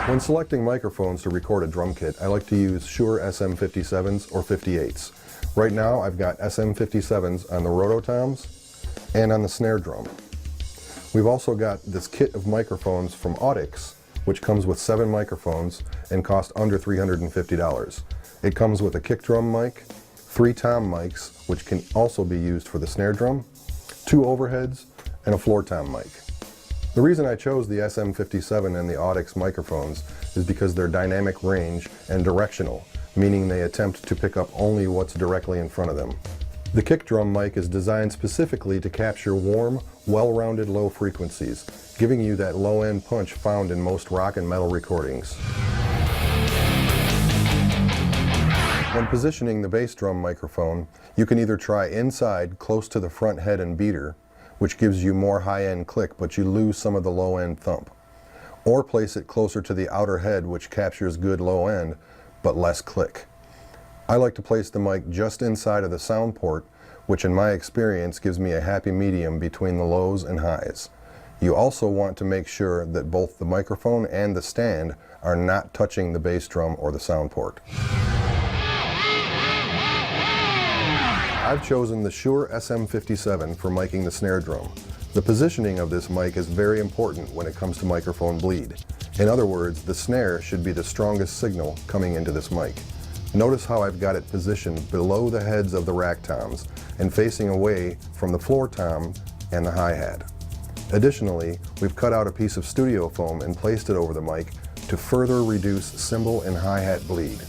When selecting microphones to record a drum kit, I like to use Shure SM57s or 58s. Right now I've got SM57s on the rototoms and on the snare drum. We've also got this kit of microphones from Audix, which comes with 7 microphones and cost under $350. It comes with a kick drum mic, 3 tom mics, which can also be used for the snare drum, 2 overheads, and a floor tom mic. The reason I chose the SM57 and the Audix microphones is because they're dynamic range and directional, meaning they attempt to pick up only what's directly in front of them. The kick drum mic is designed specifically to capture warm, well-rounded low frequencies, giving you that low-end punch found in most rock and metal recordings. When positioning the bass drum microphone, you can either try inside close to the front head and beater, which gives you more high-end click but you lose some of the low-end thump, or place it closer to the outer head, which captures good low-end but less click. I like to place the mic just inside of the sound port, which in my experience gives me a happy medium between the lows and highs. You also want to make sure that both the microphone and the stand are not touching the bass drum or the sound port. I've chosen the Shure SM57 for miking the snare drum. The positioning of this mic is very important when it comes to microphone bleed. In other words, the snare should be the strongest signal coming into this mic. Notice how I've got it positioned below the heads of the rack toms and facing away from the floor tom and the hi-hat. Additionally, we've cut out a piece of studio foam and placed it over the mic to further reduce cymbal and hi-hat bleed.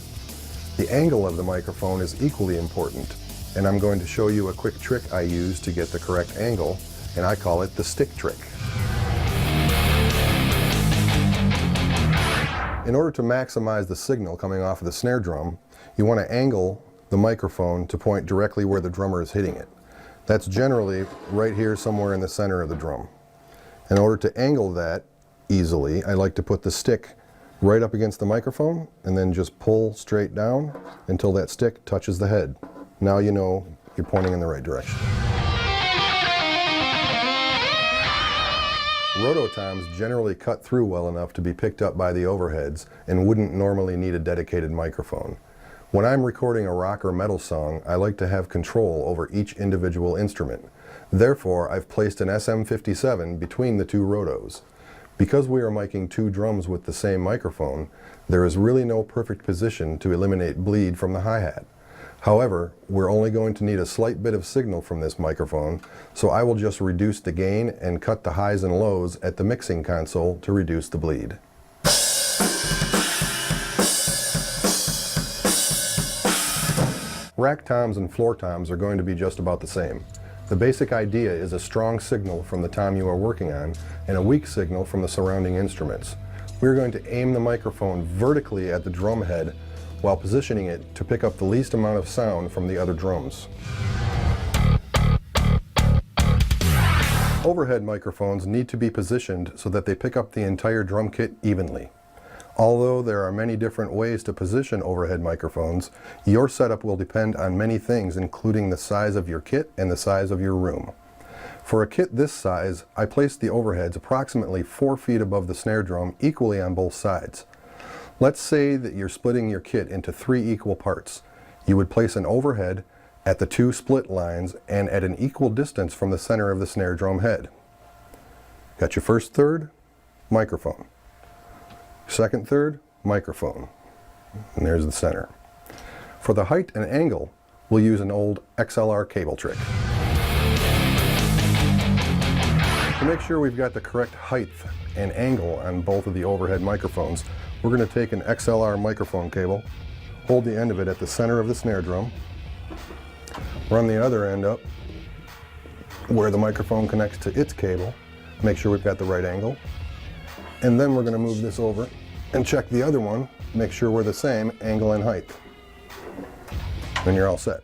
The angle of the microphone is equally important, and I'm going to show you a quick trick I use to get the correct angle, and I call it the stick trick. In order to maximize the signal coming off of the snare drum, you want to angle the microphone to point directly where the drummer is hitting it. That's generally right here somewhere in the center of the drum. In order to angle that easily, I like to put the stick right up against the microphone and then just pull straight down until that stick touches the head. Now you know you're pointing in the right direction. Rototoms generally cut through well enough to be picked up by the overheads and wouldn't normally need a dedicated microphone. When I'm recording a rock or metal song, I like to have control over each individual instrument. Therefore, I've placed an SM57 between the 2 rotos. Because we are miking 2 drums with the same microphone, there is really no perfect position to eliminate bleed from the hi-hat. However, we're only going to need a slight bit of signal from this microphone, so I will just reduce the gain and cut the highs and lows at the mixing console to reduce the bleed. Rack toms and floor toms are going to be just about the same. The basic idea is a strong signal from the tom you are working on and a weak signal from the surrounding instruments. We're going to aim the microphone vertically at the drum head while positioning it to pick up the least amount of sound from the other drums. Overhead microphones need to be positioned so that they pick up the entire drum kit evenly. Although there are many different ways to position overhead microphones, your setup will depend on many things, including the size of your kit and the size of your room. For a kit this size, I placed the overheads approximately 4 feet above the snare drum, equally on both sides. Let's say that you're splitting your kit into 3 equal parts. You would place an overhead at the 2 split lines and at an equal distance from the center of the snare drum head. Got your first third, microphone. Second third, microphone. And there's the center. For the height and angle, we'll use an old XLR cable trick. To make sure we've got the correct height and angle on both of the overhead microphones, we're going to take an XLR microphone cable, hold the end of it at the center of the snare drum, run the other end up where the microphone connects to its cable, make sure we've got the right angle, and then we're going to move this over and check the other one, make sure we're the same angle and height. Then you're all set.